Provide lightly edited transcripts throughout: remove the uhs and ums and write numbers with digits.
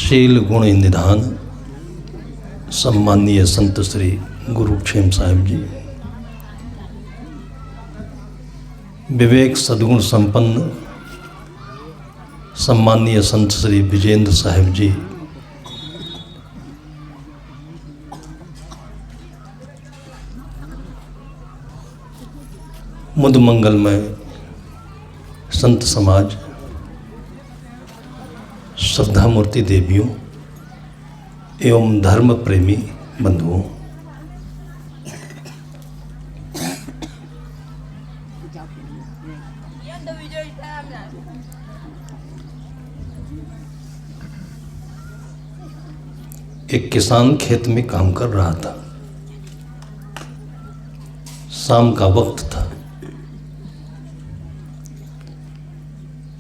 शील गुण निधान सम्मानीय संत श्री गुरुक्षेम साहिब जी, विवेक सद्गुण संपन्न सम्मानीय संत श्री विजेंद्र साहिब जी, मुद मंगलमय संत समाज, श्रद्धा मूर्ति देवियों एवं धर्म प्रेमी बंधुओं, एक किसान खेत में काम कर रहा था। शाम का वक्त था।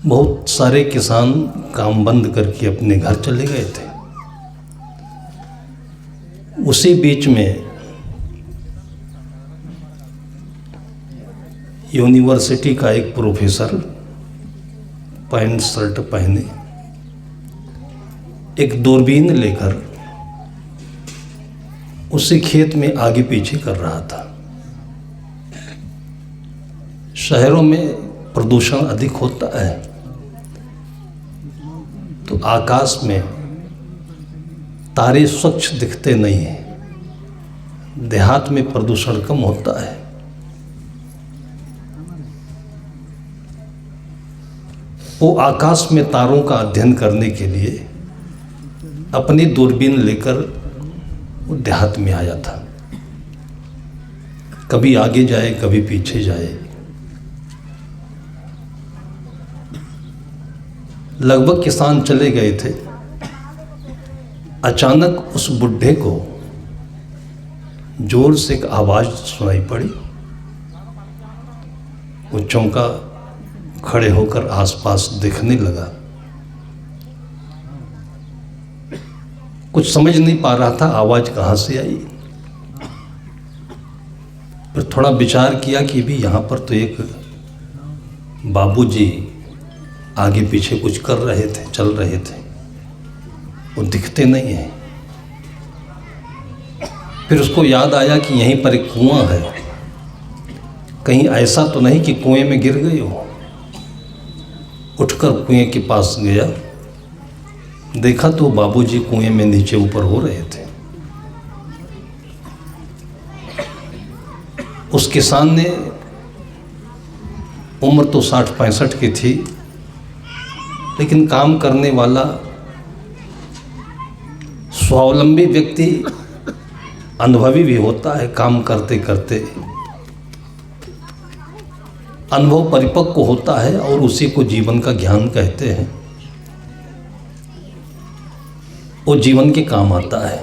बहुत सारे किसान काम बंद करके अपने घर चले गए थे। उसी बीच में यूनिवर्सिटी का एक प्रोफेसर पैंट शर्ट पहने एक दूरबीन लेकर उसी खेत में आगे पीछे कर रहा था। शहरों में प्रदूषण अधिक होता है तो आकाश में तारे स्वच्छ दिखते नहीं हैं। देहात में प्रदूषण कम होता है। वो आकाश में तारों का अध्ययन करने के लिए अपनी दूरबीन लेकर वो देहात में आया था। कभी आगे जाए कभी पीछे जाए। लगभग किसान चले गए थे। अचानक उस बुढ़े को जोर से एक आवाज सुनाई पड़ी। वो चौंका, खड़े होकर आसपास देखने लगा। कुछ समझ नहीं पा रहा था आवाज कहाँ से आई। फिर थोड़ा विचार किया कि भी यहाँ पर तो एक बाबूजी आगे पीछे कुछ कर रहे थे, चल रहे थे, वो दिखते नहीं हैं। फिर उसको याद आया कि यहीं पर एक कुआं है, कहीं ऐसा तो नहीं कि कुएं में गिर गई हो। उठकर कुएं के पास गया, देखा तो बाबूजी कुएं में नीचे ऊपर हो रहे थे। उस किसान ने, उम्र तो 60-65 की थी, लेकिन काम करने वाला स्वावलंबी व्यक्ति अनुभवी भी होता है। काम करते करते अनुभव परिपक्व होता है और उसी को जीवन का ज्ञान कहते हैं। वो जीवन के काम आता है।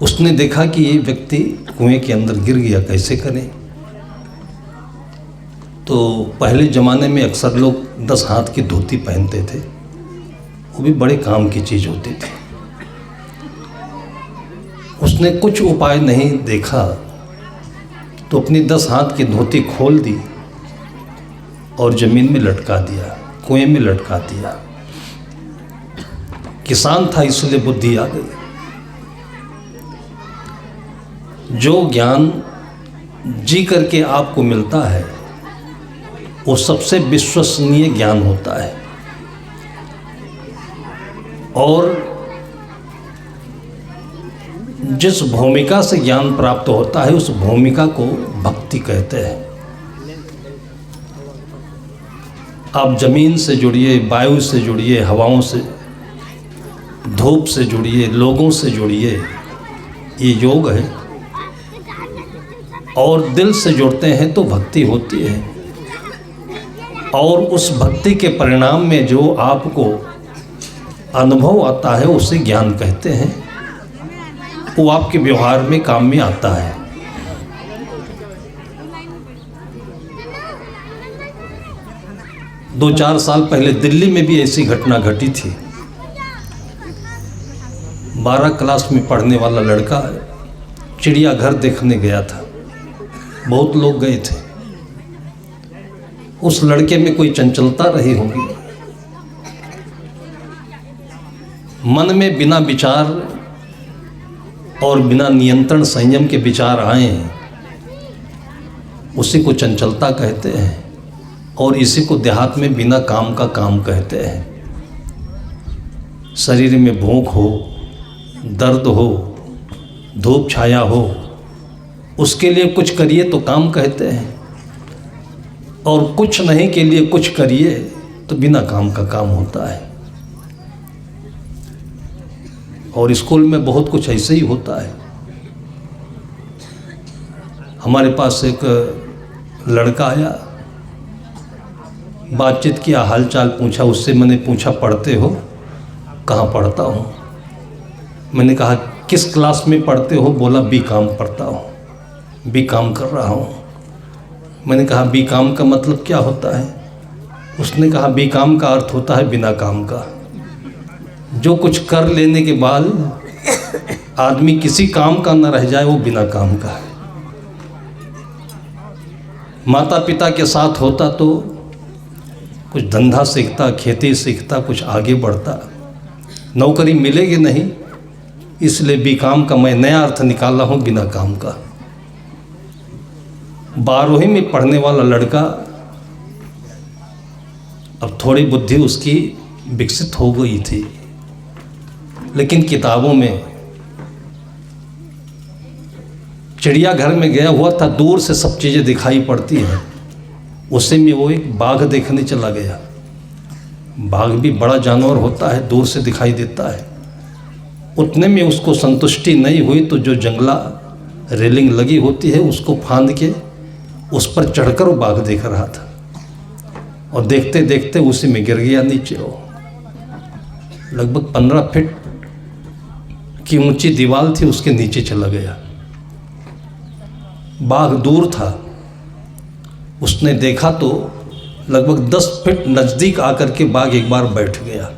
उसने देखा कि ये व्यक्ति कुएं के अंदर गिर गया, कैसे करें। तो पहले ज़माने में अक्सर लोग 10 हाथ की धोती पहनते थे। वो भी बड़े काम की चीज़ होती थी। उसने कुछ उपाय नहीं देखा तो अपनी 10 हाथ की धोती खोल दी और ज़मीन में लटका दिया, कुएं में लटका दिया। किसान था इसलिए बुद्धि आ गई। जो ज्ञान जी करके आपको मिलता है वो सबसे विश्वसनीय ज्ञान होता है। और जिस भूमिका से ज्ञान प्राप्त होता है उस भूमिका को भक्ति कहते हैं। आप जमीन से जुड़िए, वायु से जुड़िए, हवाओं से, धूप से जुड़िए, लोगों से जुड़िए, ये योग है। और दिल से जुड़ते हैं तो भक्ति होती है। और उस भक्ति के परिणाम में जो आपको अनुभव आता है उसे ज्ञान कहते हैं। वो आपके व्यवहार में काम में आता है। दो 4 साल पहले दिल्ली में भी ऐसी घटना घटी थी। 12 क्लास में पढ़ने वाला लड़का चिड़ियाघर देखने गया था। बहुत लोग गए थे। उस लड़के में कोई चंचलता रही होगी। मन में बिना विचार और बिना नियंत्रण संयम के विचार आए उसी को चंचलता कहते हैं, और इसी को देहात में बिना काम का काम कहते हैं। शरीर में भूख हो, दर्द हो, धूप छाया हो, उसके लिए कुछ करिए तो काम कहते हैं, और कुछ नहीं के लिए कुछ करिए तो बिना काम का काम होता है। और स्कूल में बहुत कुछ ऐसे ही होता है। हमारे पास एक लड़का आया, बातचीत किया, हालचाल पूछा। उससे मैंने पूछा पढ़ते हो? कहाँ पढ़ता हूँ। मैंने कहा किस क्लास में पढ़ते हो? बोला बीकॉम पढ़ता हूँ, बीकॉम कर रहा हूँ। मैंने कहा बीकॉम का मतलब क्या होता है? उसने कहा बीकॉम का अर्थ होता है बिना काम का। जो कुछ कर लेने के बाद आदमी किसी काम का न रह जाए वो बिना काम का है। माता पिता के साथ होता तो कुछ धंधा सीखता, खेती सीखता, कुछ आगे बढ़ता। नौकरी मिलेगी नहीं, इसलिए बीकॉम का मैं नया अर्थ निकाला हूँ बिना काम का। 12वीं में पढ़ने वाला लड़का, अब थोड़ी बुद्धि उसकी विकसित हो गई थी, लेकिन किताबों में चिड़ियाघर में गया हुआ था, दूर से सब चीज़ें दिखाई पड़ती हैं। उसी में वो एक बाघ देखने चला गया। बाघ भी बड़ा जानवर होता है, दूर से दिखाई देता है। उतने में उसको संतुष्टि नहीं हुई तो जो जंगला रेलिंग लगी होती है उसको फांद के उस पर चढ़कर वो बाघ देख रहा था, और देखते देखते उसी में गिर गया नीचे। वो लगभग 15 फीट की ऊंची दीवार थी, उसके नीचे चला गया। बाघ दूर था, उसने देखा तो लगभग 10 फीट नज़दीक आकर के बाघ एक बार बैठ गया।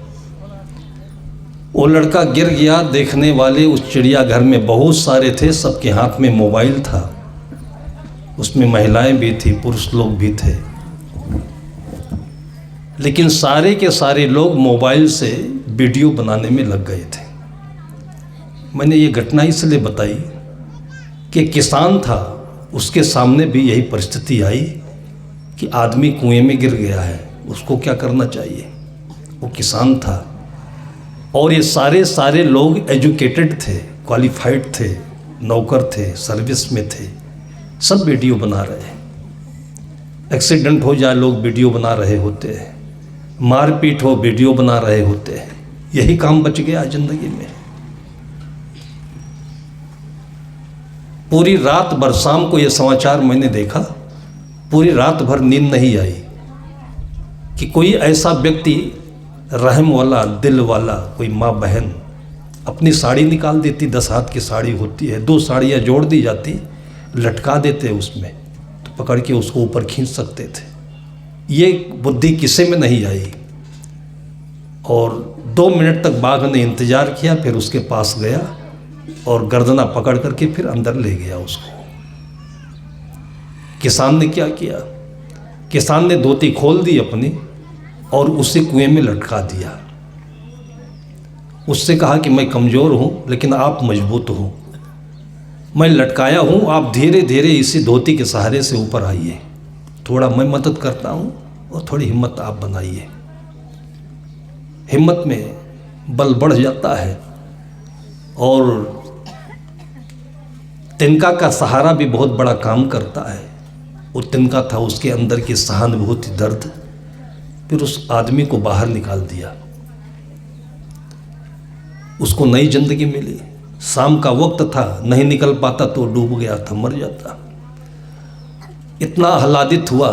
वो लड़का गिर गया। देखने वाले उस चिड़ियाघर में बहुत सारे थे, सबके हाथ में मोबाइल था। उसमें महिलाएं भी थी, पुरुष लोग भी थे, लेकिन सारे के सारे लोग मोबाइल से वीडियो बनाने में लग गए थे। मैंने ये घटना इसलिए बताई कि किसान था, उसके सामने भी यही परिस्थिति आई कि आदमी कुएं में गिर गया है, उसको क्या करना चाहिए। वो किसान था, और ये सारे लोग एजुकेटेड थे, क्वालिफाइड थे, नौकर थे, सर्विस में थे, सब वीडियो बना रहे हैं। एक्सीडेंट हो जाए लोग वीडियो बना रहे होते हैं, मारपीट हो वीडियो बना रहे होते हैं। यही काम बच गया ज़िंदगी में। पूरी रात भर, शाम को ये समाचार मैंने देखा, पूरी रात भर नींद नहीं आई कि कोई ऐसा व्यक्ति रहम वाला, दिल वाला, कोई माँ बहन अपनी साड़ी निकाल देती, 10 हाथ की साड़ी होती है, 2 साड़ियाँ जोड़ दी जाती, लटका देते उसमें, तो पकड़ के उसको ऊपर खींच सकते थे। ये बुद्धि किसी में नहीं आई। और 2 मिनट तक बाघ ने इंतज़ार किया, फिर उसके पास गया और गर्दना पकड़ करके फिर अंदर ले गया उसको। किसान ने क्या किया? किसान ने धोती खोल दी अपनी और उसे कुएं में लटका दिया। उससे कहा कि मैं कमज़ोर हूँ लेकिन आप मजबूत हो, मैं लटकाया हूँ, आप धीरे धीरे इसी धोती के सहारे से ऊपर आइए, थोड़ा मैं मदद करता हूँ और थोड़ी हिम्मत आप बनाइए। हिम्मत में बल बढ़ जाता है। और तिनका का सहारा भी बहुत बड़ा काम करता है। वो तिनका था, उसके अंदर की सहानुभूति, दर्द, फिर उस आदमी को बाहर निकाल दिया। उसको नई जिंदगी मिली। शाम का वक्त था, नहीं निकल पाता तो डूब गया था, मर जाता। इतना आह्लादित हुआ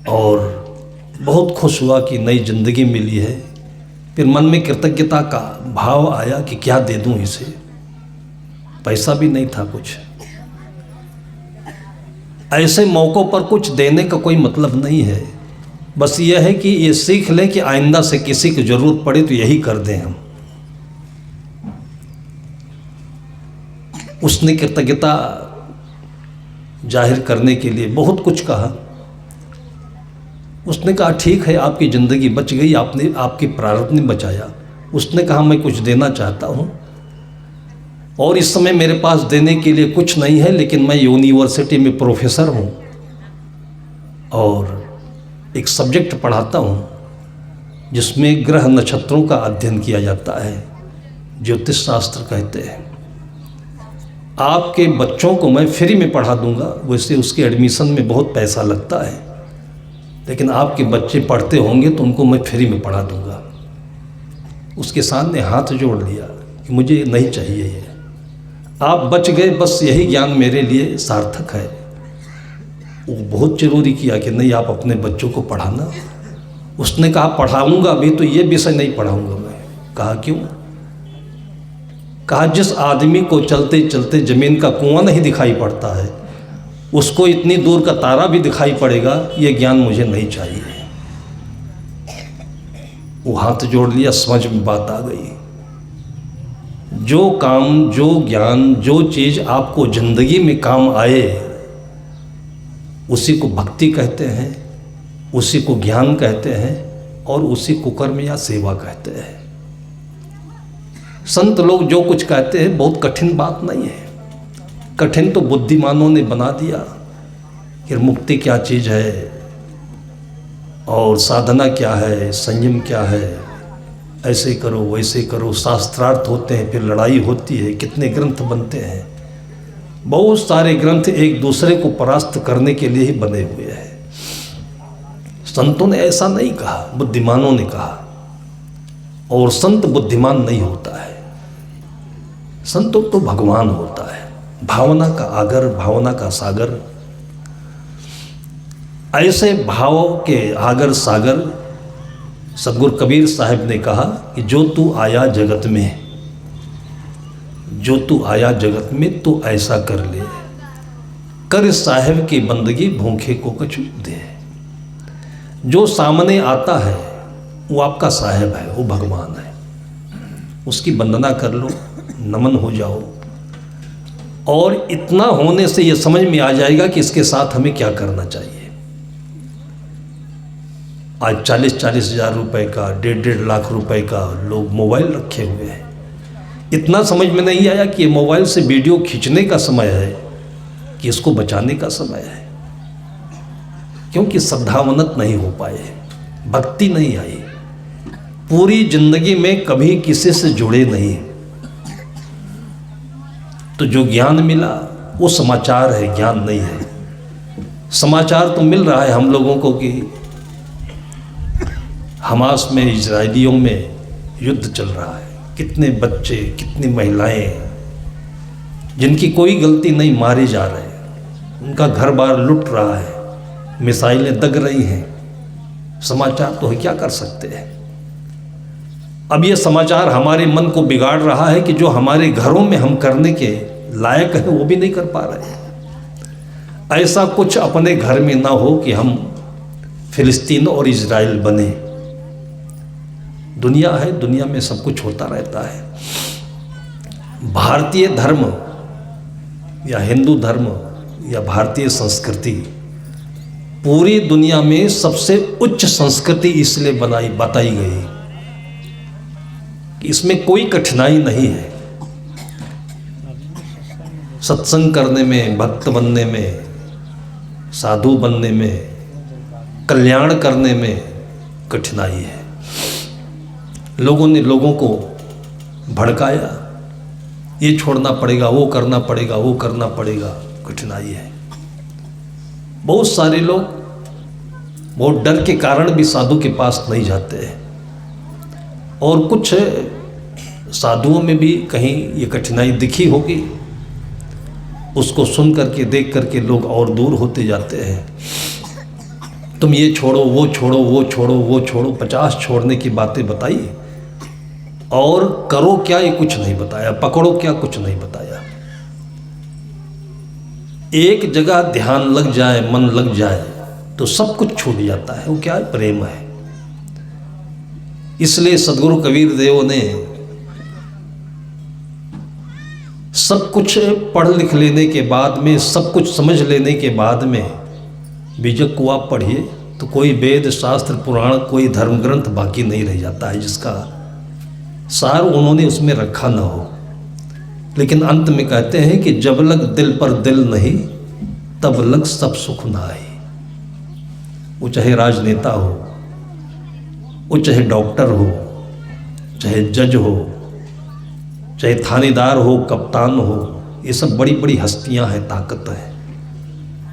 और बहुत खुश हुआ कि नई जिंदगी मिली है। फिर मन में कृतज्ञता का भाव आया कि क्या दे दूं इसे। पैसा भी नहीं था कुछ। ऐसे मौक़ों पर कुछ देने का कोई मतलब नहीं है, बस यह है कि ये सीख लें कि आइंदा से किसी की ज़रूरत पड़े तो यही कर दें हम। उसने कृतज्ञता जाहिर करने के लिए बहुत कुछ कहा। उसने कहा ठीक है, आपकी ज़िंदगी बच गई, आपकी प्रारब्ध ने बचाया। उसने कहा मैं कुछ देना चाहता हूँ और इस समय मेरे पास देने के लिए कुछ नहीं है, लेकिन मैं यूनिवर्सिटी में प्रोफेसर हूँ और एक सब्जेक्ट पढ़ाता हूँ जिसमें ग्रह नक्षत्रों का अध्ययन किया जाता है, ज्योतिष शास्त्र कहते हैं। आपके बच्चों को मैं फ्री में पढ़ा दूंगा। वैसे उसके एडमिशन में बहुत पैसा लगता है, लेकिन आपके बच्चे पढ़ते होंगे तो उनको मैं फ्री में पढ़ा दूंगा। उसके सामने हाथ जोड़ लिया कि मुझे नहीं चाहिए ये, आप बच गए, बस यही ज्ञान मेरे लिए सार्थक है। वो बहुत जरूरी किया कि नहीं, आप अपने बच्चों को पढ़ाना। उसने कहा पढ़ाऊंगा भी, तो ये विषय नहीं पढ़ाऊंगा मैं। कहा क्यों? कहा जिस आदमी को चलते चलते ज़मीन का कुआं नहीं दिखाई पड़ता है, उसको इतनी दूर का तारा भी दिखाई पड़ेगा, ये ज्ञान मुझे नहीं चाहिए। वो हाथ जोड़ लिया, समझ में बात आ गई। जो काम, जो ज्ञान, जो चीज़ आपको ज़िंदगी में काम आए, उसी को भक्ति कहते हैं, उसी को ज्ञान कहते हैं और उसी को कर्म या सेवा कहते हैं। संत लोग जो कुछ कहते हैं बहुत कठिन बात नहीं है। कठिन तो बुद्धिमानों ने बना दिया कि मुक्ति क्या चीज़ है और साधना क्या है, संयम क्या है, ऐसे करो वैसे करो। शास्त्रार्थ होते हैं, फिर लड़ाई होती है, कितने ग्रंथ बनते हैं। बहुत सारे ग्रंथ एक दूसरे को परास्त करने के लिए ही बने हुए हैं। संतों ने ऐसा नहीं कहा, बुद्धिमानों ने कहा। और संत बुद्धिमान नहीं होता है, संतों तो भगवान होता है, भावना का आगर, भावना का सागर। ऐसे भाव के आगर सागर सदगुरु कबीर साहब ने कहा कि जो तू आया जगत में, जो तू आया जगत में तो ऐसा कर ले, कर साहब की बंदगी भूखे को कछु दे। जो सामने आता है वो आपका साहब है, वो भगवान है। उसकी वंदना कर लो, नमन हो जाओ, और इतना होने से ये समझ में आ जाएगा कि इसके साथ हमें क्या करना चाहिए। आज 40-40 हज़ार रुपए का, 1.5 लाख रुपए का लोग मोबाइल रखे हुए हैं। इतना समझ में नहीं आया कि ये मोबाइल से वीडियो खींचने का समय है कि इसको बचाने का समय है, क्योंकि श्रद्धावनत नहीं हो पाए, भक्ति नहीं आई, पूरी जिंदगी में कभी किसी से जुड़े नहीं। तो जो ज्ञान मिला वो समाचार है, ज्ञान नहीं है। समाचार तो मिल रहा है हम लोगों को कि हमास में, इजरायलियों में युद्ध चल रहा है, कितने बच्चे, कितनी महिलाएं जिनकी कोई गलती नहीं मारे जा रहे हैं, उनका घर बार लुट रहा है, मिसाइलें दग रही हैं। समाचार तो है, क्या कर सकते हैं। अब ये समाचार हमारे मन को बिगाड़ रहा है कि जो हमारे घरों में हम करने के लायक है वो भी नहीं कर पा रहे। ऐसा कुछ अपने घर में ना हो कि हम फिलिस्तीन और इजराइल बने। दुनिया है, दुनिया में सब कुछ होता रहता है। भारतीय धर्म या हिंदू धर्म या भारतीय संस्कृति पूरी दुनिया में सबसे उच्च संस्कृति इसलिए बताई गई कि इसमें कोई कठिनाई नहीं है। सत्संग करने में, भक्त बनने में, साधु बनने में, कल्याण करने में कठिनाई है। लोगों ने लोगों को भड़काया, ये छोड़ना पड़ेगा, वो करना पड़ेगा, वो करना पड़ेगा, कठिनाई है। बहुत सारे लोग बहुत डर के कारण भी साधु के पास नहीं जाते हैं, और कुछ साधुओं में भी कहीं ये कठिनाई दिखी होगी, उसको सुन करके, देख करके लोग और दूर होते जाते हैं। तुम ये छोड़ो, वो छोड़ो, वो छोड़ो, वो छोड़ो, 50 छोड़ने की बातें बताई, और करो क्या ये कुछ नहीं बताया, पकड़ो क्या कुछ नहीं बताया। एक जगह ध्यान लग जाए, मन लग जाए तो सब कुछ छूट जाता है। वो क्या है? प्रेम है। इसलिए सदगुरु कबीर देव ने सब कुछ पढ़ लिख लेने के बाद में, सब कुछ समझ लेने के बाद में, बीजक को आप पढ़िए तो कोई वेद शास्त्र पुराण, कोई धर्म ग्रंथ बाकी नहीं रह जाता है जिसका सार उन्होंने उसमें रखा ना हो, लेकिन अंत में कहते हैं कि जब लग दिल पर दिल नहीं तब लग सब सुख ना आए। वो चाहे राजनेता हो, वो चाहे डॉक्टर हो, चाहे जज हो, चाहे थानेदार हो, कप्तान हो, ये सब बड़ी बड़ी हस्तियां हैं, ताकत है।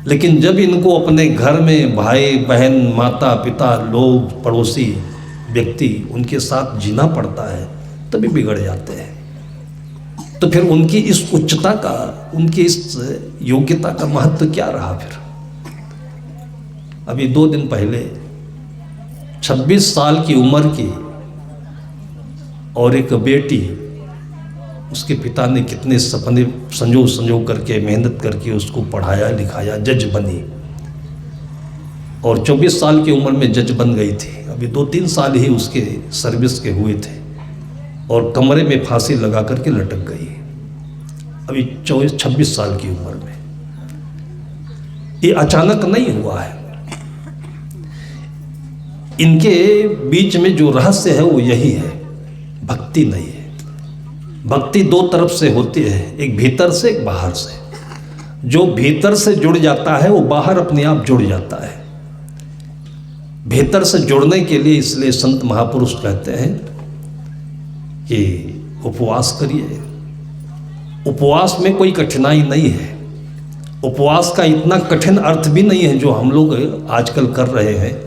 लेकिन जब इनको अपने घर में भाई बहन माता पिता लोग पड़ोसी व्यक्ति उनके साथ जीना पड़ता है तभी बिगड़ जाते हैं। तो फिर उनकी इस उच्चता का, उनकी इस योग्यता का महत्व क्या रहा? फिर अभी 2 दिन पहले 26 साल की उम्र की और एक बेटी, उसके पिता ने कितने सपने संजो करके मेहनत करके उसको पढ़ाया लिखाया, जज बनी और 24 साल की उम्र में जज बन गई थी। अभी 2-3 साल ही उसके सर्विस के हुए थे और कमरे में फांसी लगा करके लटक गई, अभी 26 साल की उम्र में। ये अचानक नहीं हुआ है। इनके बीच में जो रहस्य है वो यही है, भक्ति नहीं है। भक्ति 2 तरफ से होती है, एक भीतर से एक बाहर से। जो भीतर से जुड़ जाता है वो बाहर अपने आप जुड़ जाता है। भीतर से जुड़ने के लिए इसलिए संत महापुरुष कहते हैं कि उपवास करिए। उपवास में कोई कठिनाई नहीं है। उपवास का इतना कठिन अर्थ भी नहीं है जो हम लोग आजकल कर रहे हैं।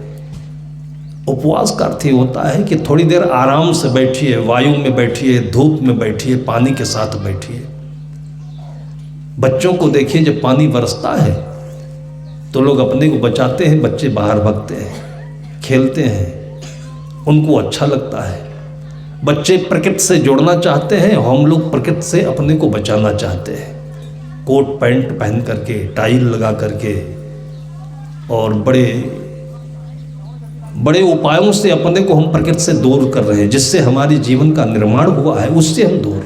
उपवास का अर्थ ये होता है कि थोड़ी देर आराम से बैठिए, वायु में बैठिए, धूप में बैठिए, पानी के साथ बैठिए। बच्चों को देखिए, जब पानी बरसता है तो लोग अपने को बचाते हैं, बच्चे बाहर भागते हैं, खेलते हैं, उनको अच्छा लगता है। बच्चे प्रकृति से जुड़ना चाहते हैं, हम लोग प्रकृति से अपने को बचाना चाहते हैं। कोट पैंट पहन करके, टाई लगा करके और बड़े उपायों से अपने को हम प्रकृति से दूर कर रहे हैं। जिससे हमारे जीवन का निर्माण हुआ है उससे हम दूर।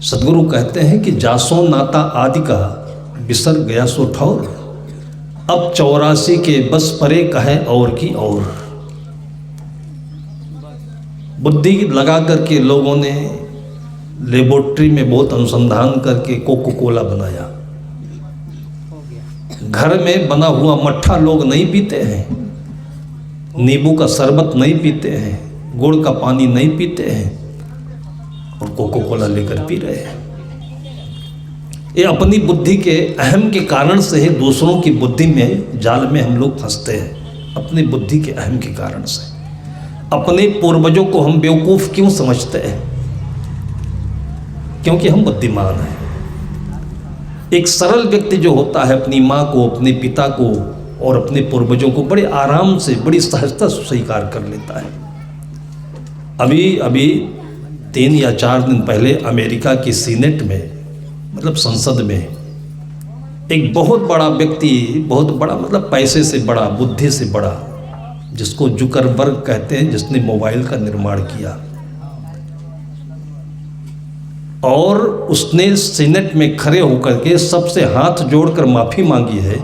सदगुरु कहते हैं कि जासो नाता आदि का बिसर गया सो ठौर, अब 84 के बस परे कहे और की और। बुद्धि लगा करके लोगों ने लेबोरेटरी में बहुत अनुसंधान करके कोको कोला बनाया। घर में बना हुआ मट्ठा लोग नहीं पीते हैं, नींबू का शरबत नहीं पीते हैं, गुड़ का पानी नहीं पीते हैं और कोको कोला लेकर पी रहे हैं। ये अपनी बुद्धि के अहम के कारण से ही दूसरों की बुद्धि में जाल में हम लोग फंसते हैं। अपनी बुद्धि के अहम के कारण से अपने पूर्वजों को हम बेवकूफ़ क्यों समझते हैं? क्योंकि हम बुद्धिमान हैं। एक सरल व्यक्ति जो होता है अपनी माँ को, अपने पिता को और अपने पूर्वजों को बड़े आराम से, बड़ी सहजता से स्वीकार कर लेता है। अभी 3 या 4 दिन पहले अमेरिका की सीनेट में, मतलब संसद में, एक बहुत बड़ा व्यक्ति, बहुत बड़ा मतलब पैसे से बड़ा, बुद्धि से बड़ा, जिसको जुकरबर्ग कहते हैं, जिसने मोबाइल का निर्माण किया, और उसने सीनेट में खड़े होकर के सबसे हाथ जोड़कर माफ़ी मांगी है।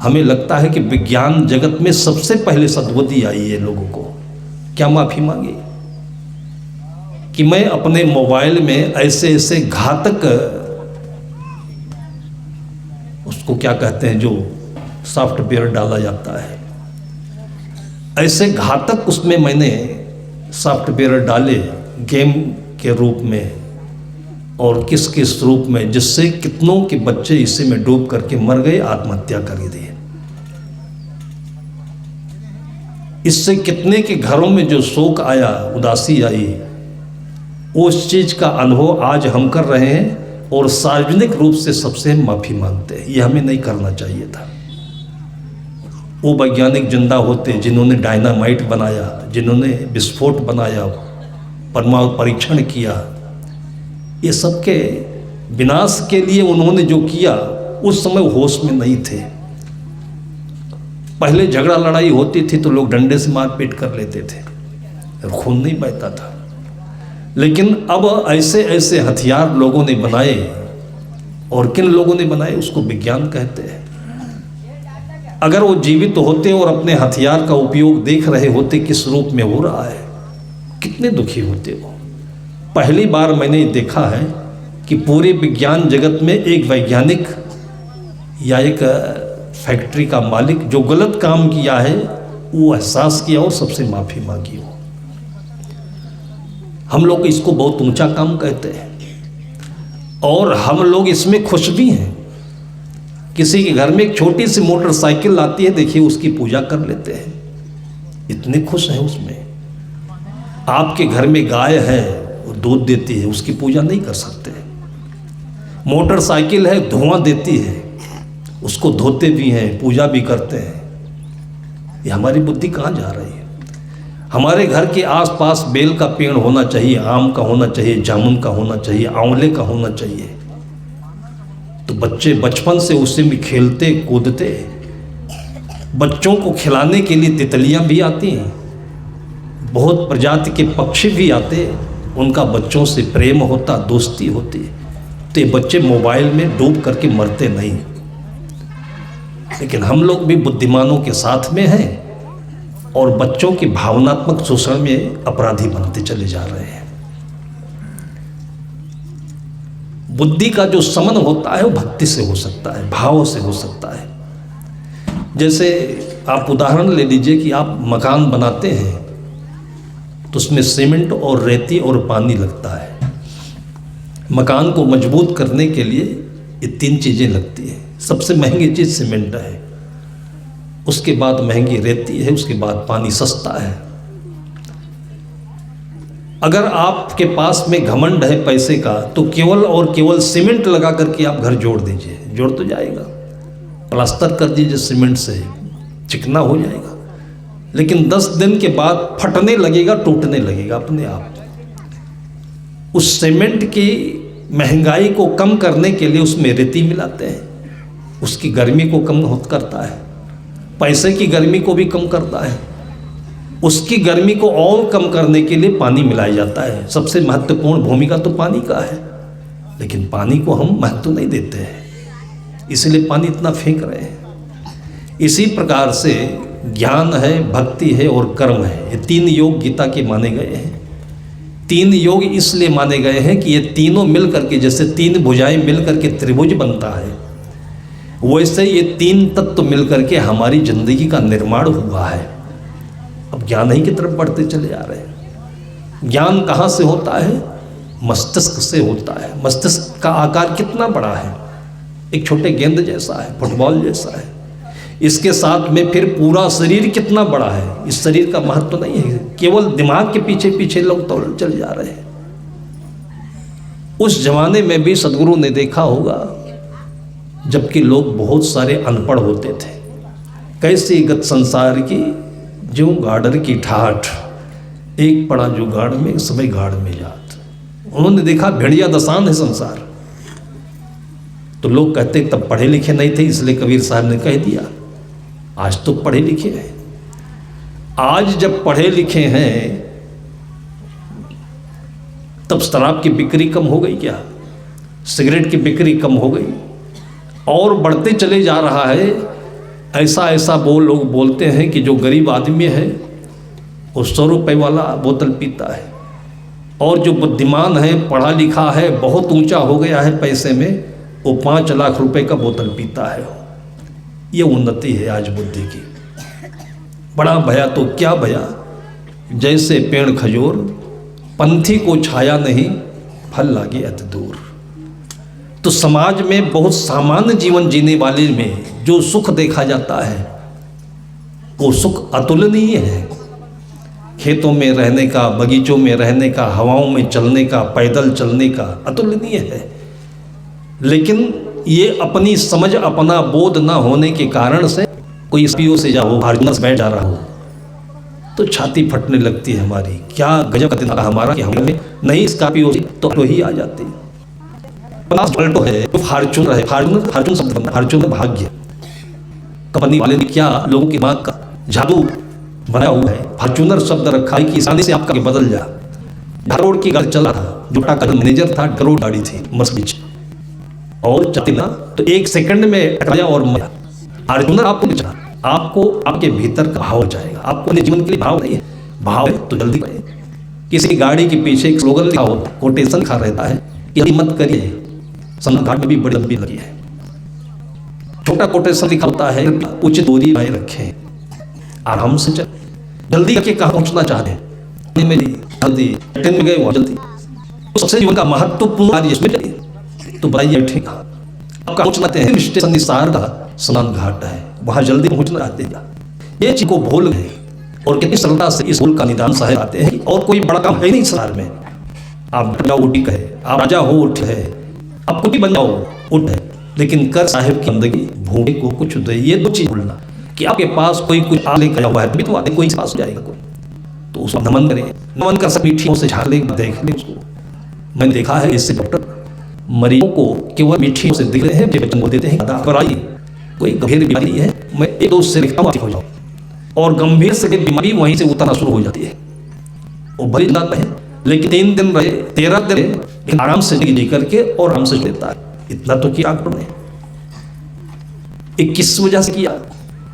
हमें लगता है कि विज्ञान जगत में सबसे पहले सद्बुद्धि आई है लोगों को। क्या माफ़ी मांगी? कि मैं अपने मोबाइल में ऐसे घातक, उसको क्या कहते हैं, जो सॉफ्टवेयर डाला जाता है, ऐसे घातक उसमें मैंने सॉफ्टवेयर डाले गेम के रूप में और किस रूप में, जिससे कितनों के बच्चे इसी में डूब करके मर गए, आत्महत्या कर दिए। इससे कितने के घरों में जो शोक आया, उदासी आई, उस चीज का अनुभव आज हम कर रहे हैं और सार्वजनिक रूप से सबसे माफी मांगते हैं। ये हमें नहीं करना चाहिए था। वो वैज्ञानिक जिंदा होते जिन्होंने डायनामाइट बनाया, जिन्होंने विस्फोट बनाया, परमाणु परीक्षण किया, ये सबके विनाश के लिए उन्होंने जो किया, उस समय होश में नहीं थे। पहले झगड़ा लड़ाई होती थी तो लोग डंडे से मारपीट कर लेते थे, खून नहीं बहता था। लेकिन अब ऐसे ऐसे हथियार लोगों ने बनाए, और किन लोगों ने बनाए उसको विज्ञान कहते हैं। अगर वो जीवित होते और अपने हथियार का उपयोग देख रहे होते किस रूप में हो रहा है, कितने दुखी होते वो। पहली बार मैंने देखा है कि पूरे विज्ञान जगत में एक वैज्ञानिक या एक फैक्ट्री का मालिक जो गलत काम किया है वो एहसास किया और सबसे माफ़ी मांगी हो। हम लोग इसको बहुत ऊंचा काम कहते हैं और हम लोग इसमें खुश भी हैं। किसी के घर में एक छोटी सी मोटरसाइकिल आती है, देखिए उसकी पूजा कर लेते हैं, इतने खुश हैं उसमें। आपके घर में गाय है, वो दूध देती है, उसकी पूजा नहीं कर सकते। मोटरसाइकिल है, धुआं देती है, उसको धोते भी हैं, पूजा भी करते हैं। ये हमारी बुद्धि कहाँ जा रही है? हमारे घर के आसपास बेल का पेड़ होना चाहिए, आम का होना चाहिए, जामुन का होना चाहिए, आंवले का होना चाहिए, तो बच्चे बचपन से उसी में खेलते कूदते। बच्चों को खिलाने के लिए तितलियां भी आती हैं, बहुत प्रजाति के पक्षी भी आते, उनका बच्चों से प्रेम होता, दोस्ती होती, तो ये बच्चे मोबाइल में डूब करके मरते नहीं। लेकिन हम लोग भी बुद्धिमानों के साथ में हैं और बच्चों के भावनात्मक शोषण में अपराधी बनते चले जा रहे हैं। बुद्धि का जो समन होता है वो भक्ति से हो सकता है, भाव से हो सकता है। जैसे आप उदाहरण ले लीजिए कि आप मकान बनाते हैं तो उसमें सीमेंट और रेती और पानी लगता है। मकान को मजबूत करने के लिए ये तीन चीज़ें लगती हैं। सबसे महंगी चीज़ सीमेंट है, उसके बाद महंगी रेती है, उसके बाद पानी सस्ता है। अगर आपके पास में घमंड है पैसे का तो केवल और केवल सीमेंट लगा करके आप घर जोड़ दीजिए, जोड़ तो जाएगा। प्लास्टर कर दीजिए सीमेंट से, चिकना हो जाएगा, लेकिन 10 दिन के बाद फटने लगेगा, टूटने लगेगा अपने आप। उस सीमेंट की महंगाई को कम करने के लिए उसमें रेती मिलाते हैं, उसकी गर्मी को कम करता है, पैसे की गर्मी को भी कम करता है। उसकी गर्मी को और कम करने के लिए पानी मिलाया जाता है। सबसे महत्वपूर्ण भूमिका तो पानी का है, लेकिन पानी को हम महत्व नहीं देते हैं, इसलिए पानी इतना फेंक रहे हैं। इसी प्रकार से ज्ञान है, भक्ति है और कर्म है, ये 3 योग गीता के माने गए हैं। 3 योग इसलिए माने गए हैं कि ये तीनों मिल करके, जैसे 3 भुजाएं मिल करके त्रिभुज बनता है, वैसे ये 3 तत्व मिल करके हमारी जिंदगी का निर्माण हुआ है। अब ज्ञान ही की तरफ बढ़ते चले जा रहे हैं। ज्ञान कहाँ से होता है? मस्तिष्क से होता है। मस्तिष्क का आकार कितना बड़ा है, एक छोटे गेंद जैसा है, फुटबॉल जैसा है। इसके साथ में फिर पूरा शरीर कितना बड़ा है, इस शरीर का महत्व नहीं है, केवल दिमाग के पीछे पीछे लोग तो चले जा रहे हैं। उस जमाने में भी सदगुरु ने देखा होगा जबकि लोग बहुत सारे अनपढ़ होते थे, कैसी गत संसार की जो गाडर की ठाठ, एक पड़ा जो गाड़ में सभी गाड़ में जात। उन्होंने देखा भेड़िया दसान है संसार। तो लोग कहते तब पढ़े लिखे नहीं थे, इसलिए कबीर साहब ने कह दिया। आज तो पढ़े लिखे हैं। आज जब पढ़े लिखे हैं तब शराब की बिक्री कम हो गई क्या? सिगरेट की बिक्री कम हो गई और बढ़ते चले जा रहा है। ऐसा ऐसा लोग बोलते हैं कि जो गरीब आदमी है वो 100 रुपये वाला बोतल पीता है, और जो बुद्धिमान है, पढ़ा लिखा है, बहुत ऊंचा हो गया है पैसे में, वो 5 लाख रुपए का बोतल पीता है। ये उन्नति है आज बुद्धि की। बड़ा भया तो क्या भया, जैसे पेड़ खजूर, पंथी को छाया नहीं, फल लागे अति दूर। तो समाज में बहुत सामान्य जीवन जीने वाले में जो सुख देखा जाता है वो सुख अतुलनीय है। खेतों में रहने का, बगीचों में रहने का, हवाओं में चलने का, पैदल चलने का अतुलनीय है। लेकिन ये अपनी समझ, अपना बोध ना होने के कारण से कोई स्पीओ से जाओ, फार्चूनर बैठ जा रहा हो तो छाती फटने लगती है हमारी। क्या गजब का दिन हमारा कि हमें नहीं स्कॉर्पियो तो ही आ जाती। 50 अल्टो है तो फार्चूनर है, फार्चून शब्द बनता, फार्चूनर भाग्य। कंपनी वाले ने क्या लोगों के दिमाग का जादू बनाया हुआ है, फार्चूनर शब्द रखा है कि आसानी से आपका बदल जा। करोड़ की गाड़ी चला था, जो टाटा का मैनेजर था, करोड़ गाड़ी थी मर्सिडीज, और चलती ना तो 1 सेकंड में टकराया और मरा। फार्चूनर आपको नहीं चला, आपको आपके भीतर का भाव जाएगा। आपको अपने जीवन के लिए भाव नहीं है, भाव है तो जल्दी करें। किसी गाड़ी के पीछे एक स्लोगन लिखा होता है, कोटेशन लिखा रहता है, जल्दी मत करिए। समझ घाट में भी बड़ी लंबी लगी है, छोटा कोटेशन लिखा होता है, उचित दूरी बनाए रखें, आराम से चल। जल्दी करके कहाँ पहुँचना चाहते हैं, मेरी जल्दी ट्रेन में गए, वहाँ जल्दी। सबसे जीवन का महत्वपूर्ण कार्य इसमें चलिए तो बताइए ठीक है। आप पहुँचना चाहते हैं स्टेशन निसार का स्नान घाट है, वहाँ जल्दी पहुँचना चाहते हैं। ये चीज को भूल गए और कितनी सरलता से इस भूल का निदान साहब आते हैं। और कोई बड़ा काम है नहीं संसार में। आप जाओ उठी कहे, आप राजा हो उठ है, आप कुछ भी बन जाओ उठ है, लेकिन कर साहिब की जिंदगी भूमि को कुछ दे। ये दो चीज भूलना कि आपके पास कोई कुछ आ लेकर हुआ है तभी तो आते कोई पास जाएगा कोई, तो उसको नमन करें। नमन कर सब मीठियों से झाड़ ले, देख ले उसको। मैंने देखा है इससे डॉक्टर मरीजों को केवल मीठियों से दिख रहे हैं, बच्चों को देते हैं घबराइए, कोई गंभीर बीमारी है, मैं एक दो से लिखता हूँ हो जाओ, और गंभीर से बीमारी वहीं से उतरना शुरू हो जाती है। वो भरी जाता है, लेकिन 3 दिन रहे 13 दिन रहे, आराम से जी करके और आराम से लेता है। इतना तो किया आपने। ये किस वजह से किया?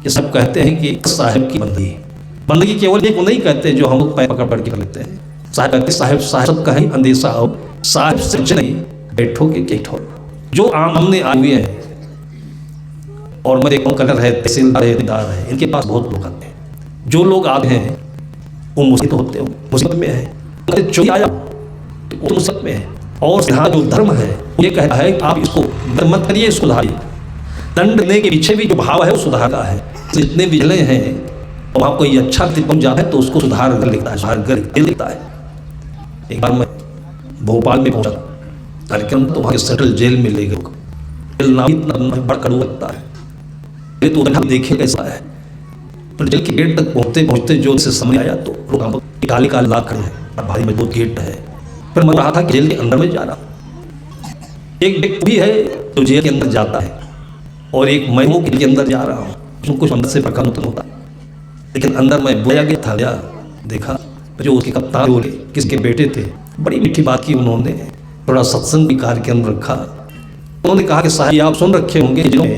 कि सब कहते हैं कि साहिब की बंदगी केवल एक नहीं कहते जो हम लोग पैर पकड़ के कर लेते हैं। साहिब कहते साहिब साहिब का ही अंदेशा हो, साहिब से नहीं बैठो के ठो। जो आम हमने आए हुए हैं और मैं देखता हूँ कलर है, तहसीलदार है, दिदार है, इनके पास बहुत लोग आते हैं। जो लोग आते हैं वो मुसीबत होते हैं, मुसीबत में है। चोरी आया तो मुसीबत में है। और यहाँ जो धर्म है ये कहता है कि आप इसको मत करिए, इसको सुधारिए। दंड देने के पीछे भी जो भाव है वो सुधारता है। जितने विजले हैं और वहाँ कोई अच्छा बन जाता है तो उसको सुधार कर लिखता है, सुधार कर लिखता है। एक बार मैं भोपाल में पहुँचा कार्यक्रम, तो वहाँ सेंट्रल जेल में ले गए। जेल नाम इतना बड़ा कड़ू लगता है, ये तो उधर देखे कैसा है। पर जेल के गेट तक पहुँचते पहुँचते जो से समय आया तो लोग काले काले लाख खड़े हैं, भारी मजबूत गेट है। फिर मैं रहा था कि जेल के अंदर में जा रहा। एक व्यक्ति है जो जेल के अंदर जाता है और एक मैं हूँ के अंदर जा रहा हूँ। उसमें कुछ अंदर से प्रकार नूतन होता, लेकिन अंदर मैं बोया गया था, गया देखा जो उसके कप्तान बोले किसके बेटे थे। बड़ी मीठी बात की उन्होंने, थोड़ा सत्संग भी कार्यक्रम रखा। उन्होंने कहा कि साहिब आप सुन रखे होंगे जिन्होंने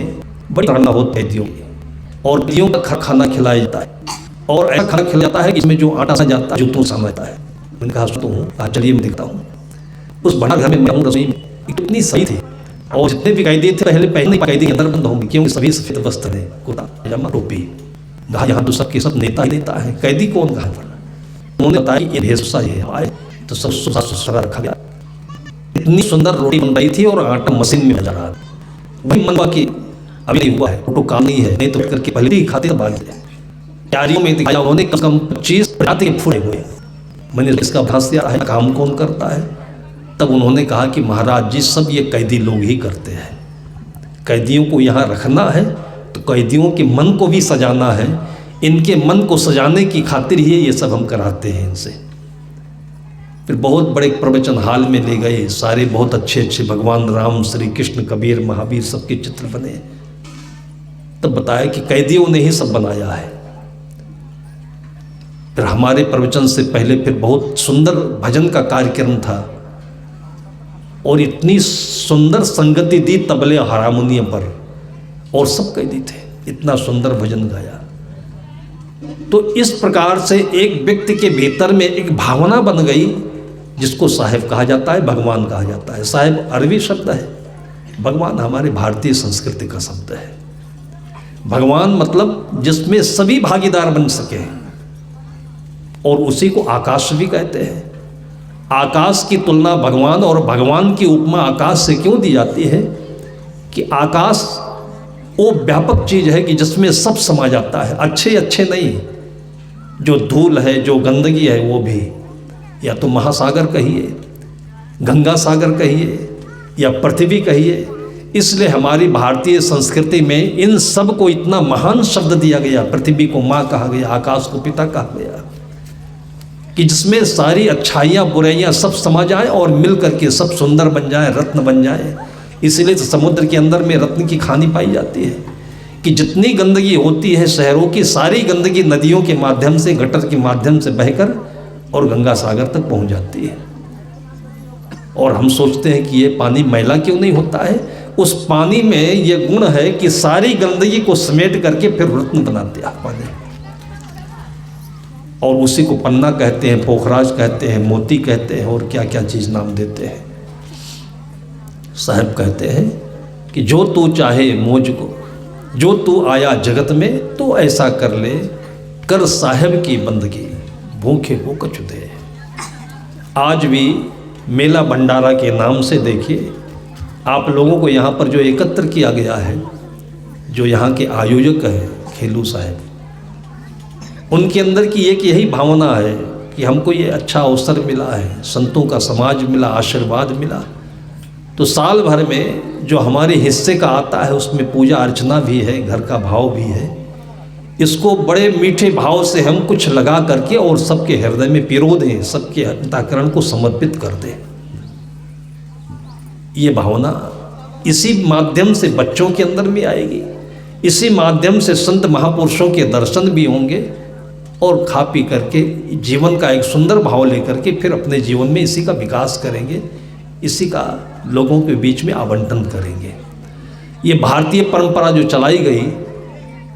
बड़ी ताड़ना होती है कैदियों की, और कैदियों का खाना खिलाया जाता है और ऐसा खाना खिलाया जाता है कि इसमें जो आटा सा जाता है जूतों समझता है। मैंने कहा सुनता हूँ, चलिए मैं देखता हूँ। उस बड़ा घर में मैं हूँ, रसोई में इतनी सही थी और जितने भी कैदी थे पहले कैदी के अंदर बंद होंगे क्योंकि सभी सफेद वस्त्र है, कुर्ता पजामा टोपी। कहा यहाँ तो सबके सब नेता ही नेता है, कैदी कौन कहा पर? उन्होंने बताया ये भेषभूषा ये आए तो सब सुसरा रखा गया। इतनी सुंदर रोटी बन रही थी और आटा मशीन में जा रहा था। वही मनवा कि अभी नहीं हुआ है, फोटो काम नहीं है, नहीं तो करके पहले ही खाते बांध दिया। तैयारियों में दिखाया उन्होंने कम से कम 25 प्रजाति के फूले हुए। मैंने इसका अभ्यास किया है, काम कौन करता है? तब उन्होंने कहा कि महाराज जी सब ये कैदी लोग ही करते हैं। कैदियों को यहाँ रखना है तो कैदियों के मन को भी सजाना है, इनके मन को सजाने की खातिर ही ये सब हम कराते हैं इनसे। फिर बहुत बड़े प्रवचन हाल में ले गए, सारे बहुत अच्छे अच्छे भगवान राम, श्री कृष्ण, कबीर, महावीर सबके चित्र बने। तब बताया कि कैदियों ने ही सब बनाया है। फिर हमारे प्रवचन से पहले फिर बहुत सुंदर भजन का कार्यक्रम था और इतनी सुंदर संगति दी तबले हारमोनियम पर, और सब कैदी थे, इतना सुंदर भजन गाया। तो इस प्रकार से एक व्यक्ति के भीतर में एक भावना बन गई जिसको साहिब कहा जाता है, भगवान कहा जाता है। साहिब अरबी शब्द है, भगवान हमारे भारतीय संस्कृति का शब्द है। भगवान मतलब जिसमें सभी भागीदार बन सके, और उसी को आकाश भी कहते हैं। आकाश की तुलना भगवान और भगवान की उपमा आकाश से क्यों दी जाती है कि आकाश वो व्यापक चीज़ है कि जिसमें सब समा जाता है। अच्छे अच्छे नहीं, जो धूल है, जो गंदगी है वो भी, या तो महासागर कहिए, गंगा सागर कहिए, या पृथ्वी कहिए। इसलिए हमारी भारतीय संस्कृति में इन सब को इतना महान शब्द दिया गया। पृथ्वी को माँ कहा गया, आकाश को पिता कहा गया, कि जिसमें सारी अच्छाइयाँ बुराइयाँ सब समा जाए और मिल करके सब सुंदर बन जाए, रत्न बन जाए। इसलिए तो समुद्र के अंदर में रत्न की खानी पाई जाती है कि जितनी गंदगी होती है शहरों की, सारी गंदगी नदियों के माध्यम से, गटर के माध्यम से बहकर और गंगा सागर तक पहुंच जाती है। और हम सोचते हैं कि ये पानी मैला क्यों नहीं होता है। उस पानी में ये गुण है कि सारी गंदगी को समेट करके फिर रत्न बनाते हैं पानी, और उसी को पन्ना कहते हैं, पोखराज कहते हैं, मोती कहते हैं, और क्या क्या चीज़ नाम देते हैं। साहब कहते हैं कि जो तू चाहे मौज को, जो तू आया जगत में, तो ऐसा कर ले, कर साहब की बंदगी, भूखे को कछु दे। आज भी मेला भंडारा के नाम से देखिए, आप लोगों को यहाँ पर जो एकत्र किया गया है, जो यहाँ के आयोजक हैं खेलू साहब, उनके अंदर की एक यही भावना है कि हमको ये अच्छा अवसर मिला है, संतों का समाज मिला, आशीर्वाद मिला, तो साल भर में जो हमारे हिस्से का आता है उसमें पूजा अर्चना भी है, घर का भाव भी है। इसको बड़े मीठे भाव से हम कुछ लगा करके और सबके हृदय में पिरो दें, सबके अंतःकरण को समर्पित कर दें। ये भावना इसी माध्यम से बच्चों के अंदर भी आएगी, इसी माध्यम से संत महापुरुषों के दर्शन भी होंगे, और खा पी करके जीवन का एक सुंदर भाव लेकर के फिर अपने जीवन में इसी का विकास करेंगे, इसी का लोगों के बीच में आवंटन करेंगे। ये भारतीय परंपरा जो चलाई गई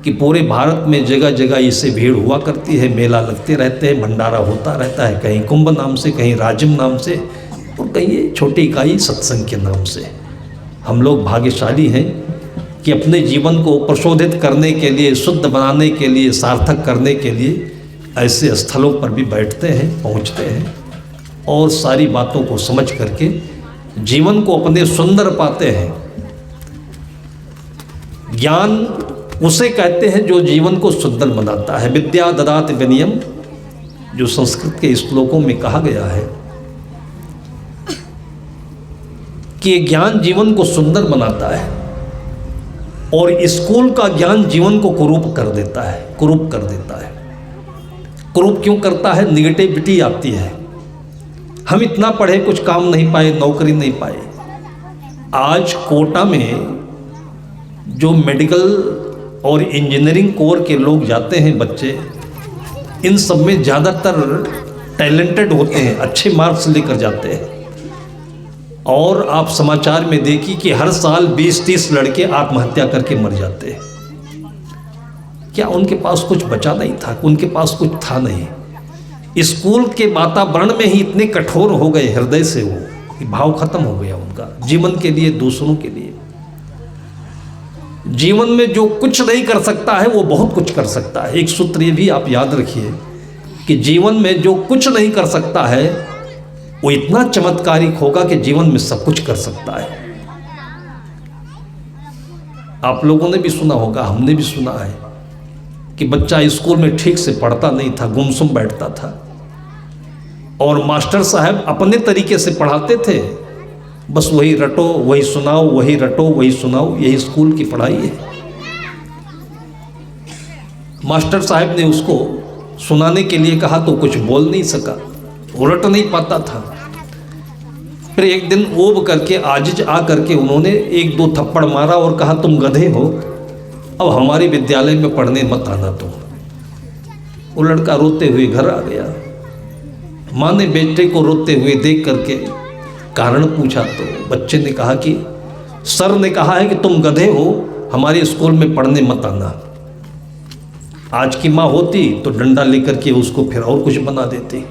कि पूरे भारत में जगह जगह इससे भीड़ हुआ करती है, मेला लगते रहते हैं, भंडारा होता रहता है, कहीं कुंभ नाम से, कहीं राजिम नाम से, और कहीं छोटी इकाई सत्संग के नाम से। हम लोग भाग्यशाली हैं कि अपने जीवन को प्रशोधित करने के लिए, शुद्ध बनाने के लिए, सार्थक करने के लिए ऐसे स्थलों पर भी बैठते हैं, पहुंचते हैं, और सारी बातों को समझ करके जीवन को अपने सुंदर पाते हैं। ज्ञान उसे कहते हैं जो जीवन को सुंदर बनाता है। विद्या ददाति विनयम, जो संस्कृत के श्लोकों में कहा गया है कि ज्ञान जीवन को सुंदर बनाता है, और स्कूल का ज्ञान जीवन को कुरूप कर देता है, कुरूप कर देता है। कुरूप क्यों करता है? निगेटिविटी आती है, हम इतना पढ़े कुछ काम नहीं पाए, नौकरी नहीं पाए। आज कोटा में जो मेडिकल और इंजीनियरिंग कोर के लोग जाते हैं बच्चे, इन सब में ज़्यादातर टैलेंटेड होते हैं, अच्छे मार्क्स लेकर जाते हैं। और आप समाचार में देखिए कि हर साल 20-30 लड़के आत्महत्या करके मर जाते हैं। क्या उनके पास कुछ बचा नहीं था? उनके पास कुछ था नहीं। स्कूल के वातावरण में ही इतने कठोर हो गए हृदय से वो कि भाव खत्म हो गया उनका जीवन के लिए, दूसरों के लिए। जीवन में जो कुछ नहीं कर सकता है वो बहुत कुछ कर सकता है। एक सूत्र ये भी आप याद रखिए कि जीवन में जो कुछ नहीं कर सकता है वो इतना चमत्कारिक होगा कि जीवन में सब कुछ कर सकता है। आप लोगों ने भी सुना होगा, हमने भी सुना है कि बच्चा स्कूल में ठीक से पढ़ता नहीं था, गुमसुम बैठता था, और मास्टर साहब अपने तरीके से पढ़ाते थे, बस वही रटो वही सुनाओ, वही रटो वही सुनाओ, यही स्कूल की पढ़ाई है। मास्टर साहब ने उसको सुनाने के लिए कहा तो कुछ बोल नहीं सका, उलट नहीं पाता था। फिर एक दिन ओब करके, आजिज आ करके उन्होंने 1-2 थप्पड़ मारा और कहा तुम गधे हो, अब हमारे विद्यालय में पढ़ने मत आना तुम। वो लड़का रोते हुए घर आ गया। माँ ने बेटे को रोते हुए देख करके कारण पूछा तो बच्चे ने कहा कि सर ने कहा है कि तुम गधे हो, हमारे स्कूल में पढ़ने मत आना। आज की माँ होती तो डंडा लेकर के उसको फिर और कुछ बना देती।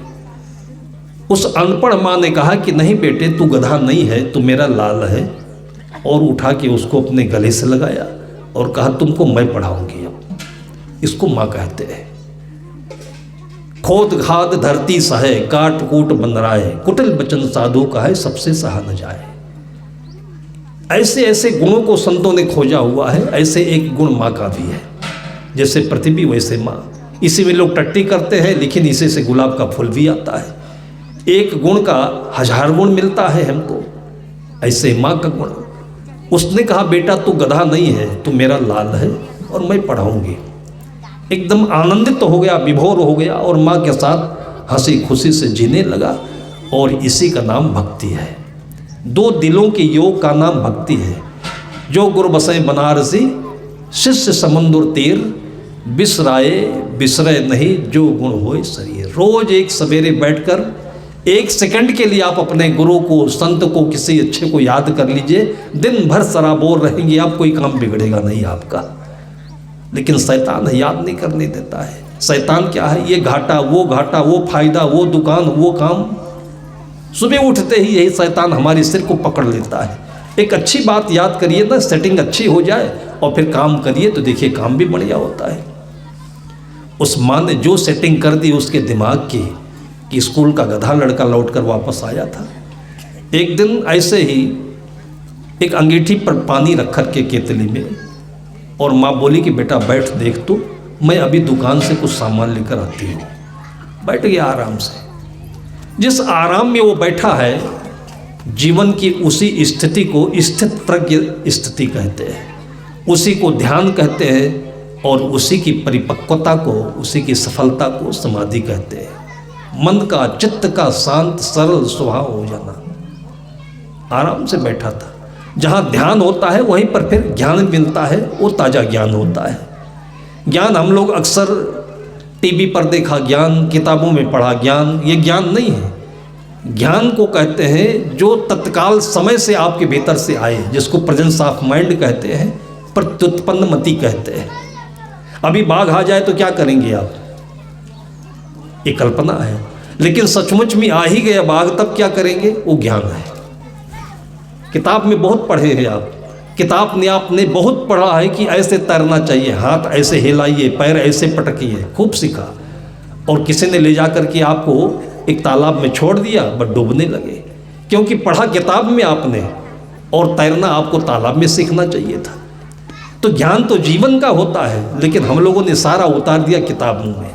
उस अनपढ़ माँ ने कहा कि नहीं बेटे, तू गधा नहीं है, तू मेरा लाल है, और उठा के उसको अपने गले से लगाया और कहा तुमको मैं पढ़ाऊंगी। अब इसको माँ कहते हैं। खोद खाद धरती सहे, काट कूट बंदराए, कुटिल बचन साधु का है, सबसे सहा न जाए। ऐसे ऐसे गुणों को संतों ने खोजा हुआ है। ऐसे एक गुण माँ का भी है, जैसे पृथ्वी वैसे माँ। इसी में लोग टट्टी करते हैं, लेकिन इसी से गुलाब का फूल भी आता है। एक गुण का 1000 गुण मिलता है हमको, ऐसे माँ का गुण। उसने कहा बेटा तू गधा नहीं है, तू मेरा लाल है और मैं पढ़ाऊंगी। एकदम आनंदित हो गया, विभोर हो गया, और माँ के साथ हंसी खुशी से जीने लगा। और इसी का नाम भक्ति है। 2 दिलों के योग का नाम भक्ति है। जो गुर बसें बनारसी, शिष्य समुद्र तीर, बिसराए बिसरे नहीं, जो गुण होए शरीर। रोज एक सवेरे बैठकर एक सेकंड के लिए आप अपने गुरु को, संत को, किसी अच्छे को याद कर लीजिए, दिन भर सराबोर रहेंगे आप, कोई काम बिगड़ेगा नहीं आपका। लेकिन शैतान याद नहीं करने देता है। शैतान क्या है, ये घाटा, वो फायदा, वो दुकान, वो काम। सुबह उठते ही यही शैतान हमारे सिर को पकड़ लेता है। एक अच्छी बात याद करिए ना, सेटिंग अच्छी हो जाए और फिर काम करिए तो देखिए काम भी बढ़िया होता है। उस माँ ने जो सेटिंग कर दी उसके दिमाग की कि स्कूल का गधा लड़का लौट कर वापस आया था। एक दिन ऐसे ही एक अंगीठी पर पानी रख कर के केतली में, और माँ बोली कि बेटा बैठ, देख तू, मैं अभी दुकान से कुछ सामान लेकर आती हूँ। बैठ गया आराम से। जिस आराम में वो बैठा है, जीवन की उसी स्थिति को स्थित प्रज्ञ स्थिति कहते हैं, उसी को ध्यान कहते हैं, और उसी की परिपक्वता को, उसी की सफलता को समाधि कहते हैं। मन का, चित्त का शांत सरल स्वभाव हो जाना। आराम से बैठा था। जहाँ ध्यान होता है वहीं पर फिर ज्ञान मिलता है, वो ताज़ा ज्ञान होता है। ज्ञान हम लोग अक्सर टीवी पर देखा ज्ञान, किताबों में पढ़ा ज्ञान, ये ज्ञान नहीं है। ज्ञान को कहते हैं जो तत्काल समय से आपके भीतर से आए, जिसको प्रेजेंस ऑफ माइंड कहते हैं, प्रत्युत्पन्न मति कहते हैं। अभी बाघ आ जाए तो क्या करेंगे आप, ये कल्पना है, लेकिन सचमुच में आ ही गया बाघ तब क्या करेंगे, वो ज्ञान है। किताब में बहुत पढ़े हैं आप, किताब ने आपने बहुत पढ़ा है कि ऐसे तैरना चाहिए, हाथ ऐसे हिलाइए, पैर ऐसे पटकिए, खूब सीखा। और किसी ने ले जा कर के आपको एक तालाब में छोड़ दिया, बस डूबने लगे, क्योंकि पढ़ा किताब में आपने, और तैरना आपको तालाब में सीखना चाहिए था। तो ज्ञान तो जीवन का होता है, लेकिन हम लोगों ने सारा उतार दिया किताबों में।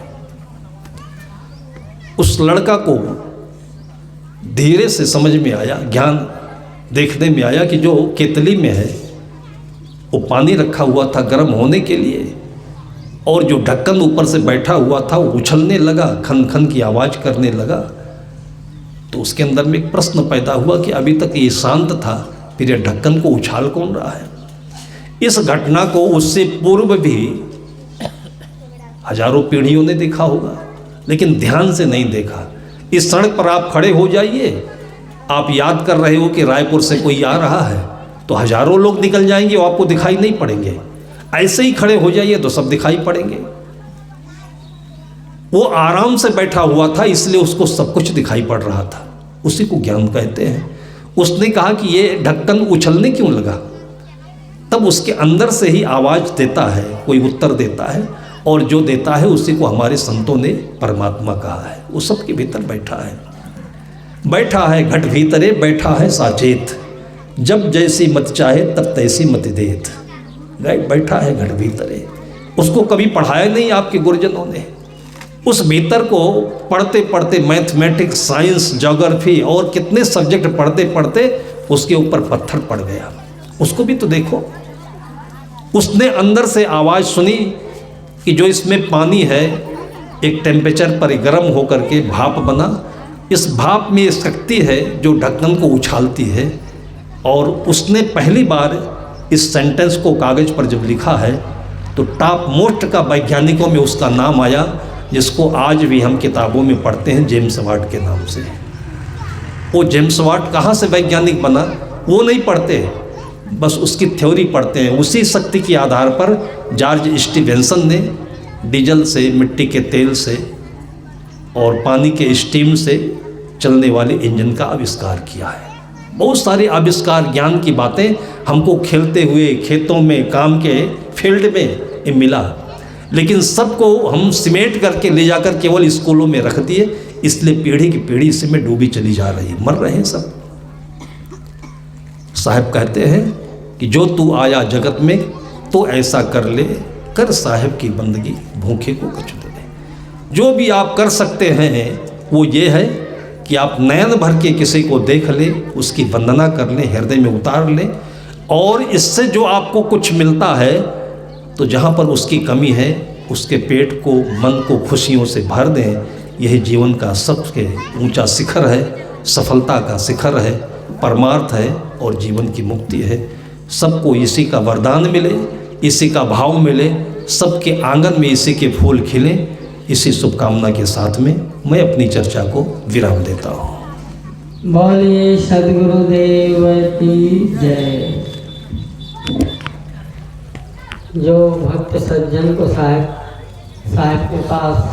उस लड़का को धीरे से समझ में आया, ज्ञान देखने में आया कि जो केतली में है वो पानी रखा हुआ था गर्म होने के लिए, और जो ढक्कन ऊपर से बैठा हुआ था वो उछलने लगा, खन खन की आवाज़ करने लगा। तो उसके अंदर में एक प्रश्न पैदा हुआ कि अभी तक ये शांत था, फिर ये ढक्कन को उछाल कौन रहा है। इस घटना को उससे पूर्व भी हजारों पीढ़ियों ने देखा होगा, लेकिन ध्यान से नहीं देखा। इस सड़क पर आप खड़े हो जाइए, आप याद कर रहे हो कि रायपुर से कोई आ रहा है, तो हजारों लोग निकल जाएंगे और आपको दिखाई नहीं पड़ेंगे। ऐसे ही खड़े हो जाइए तो सब दिखाई पड़ेंगे। वो आराम से बैठा हुआ था, इसलिए उसको सब कुछ दिखाई पड़ रहा था। उसी को ज्ञान कहते हैं। उसने कहा कि ये ढक्कन उछलने क्यों लगा, तब उसके अंदर से ही आवाज़ देता है, कोई उत्तर देता है, और जो देता है उसी को हमारे संतों ने परमात्मा कहा है। वो सबके भीतर बैठा है। बैठा है घट भीतरे, बैठा है साचेत, जब जैसी मत चाहे तब तैसी मत देत। बैठा है घट भीतरे। उसको कभी पढ़ाया नहीं आपके गुरुजनों ने। उस भीतर को पढ़ते पढ़ते मैथमेटिक्स, साइंस, ज्योग्राफी और कितने सब्जेक्ट पढ़ते पढ़ते उसके ऊपर पत्थर पड़ गया। उसको भी तो देखो। उसने अंदर से आवाज़ सुनी कि जो इसमें पानी है एक टेम्परेचर पर गर्म होकर के भाप बना, इस भाप में शक्ति है जो ढक्कन को उछालती है। और उसने पहली बार इस सेंटेंस को कागज़ पर जब लिखा है तो टॉप मोस्ट का वैज्ञानिकों में उसका नाम आया, जिसको आज भी हम किताबों में पढ़ते हैं जेम्स वाट के नाम से। वो जेम्स वाट कहाँ से वैज्ञानिक बना वो नहीं पढ़ते, बस उसकी थ्योरी पढ़ते हैं। उसी शक्ति के आधार पर जॉर्ज स्टीवेंसन ने डीजल से, मिट्टी के तेल से और पानी के स्टीम से चलने वाले इंजन का आविष्कार किया है। बहुत सारे आविष्कार, ज्ञान की बातें हमको खेलते हुए खेतों में, काम के फील्ड में मिला, लेकिन सबको हम सिमेट करके ले जाकर केवल स्कूलों में रख दिए। इसलिए पीढ़ी की पीढ़ी इसमें डूबी चली जा रही, मर रहे हैं सब। साहब कहते हैं कि जो तू आया जगत में तो ऐसा कर ले, कर साहब की बंदगी, भूखे को कछ दे। जो भी आप कर सकते हैं वो ये है कि आप नयन भर के किसी को देख ले, उसकी वंदना कर ले, हृदय में उतार ले, और इससे जो आपको कुछ मिलता है तो जहाँ पर उसकी कमी है उसके पेट को, मन को खुशियों से भर दें। यही जीवन का सबसे ऊंचा शिखर है, सफलता का शिखर है, परमार्थ है और जीवन की मुक्ति है। सबको इसी का वरदान मिले, इसी का भाव मिले, सबके आंगन में इसी के फूल खिलें। इसी शुभकामना के साथ में मैं अपनी चर्चा को विराम देता हूँ। बोलिए सदगुरुदेव की जय। जो भक्त सज्जन को साहिब के पास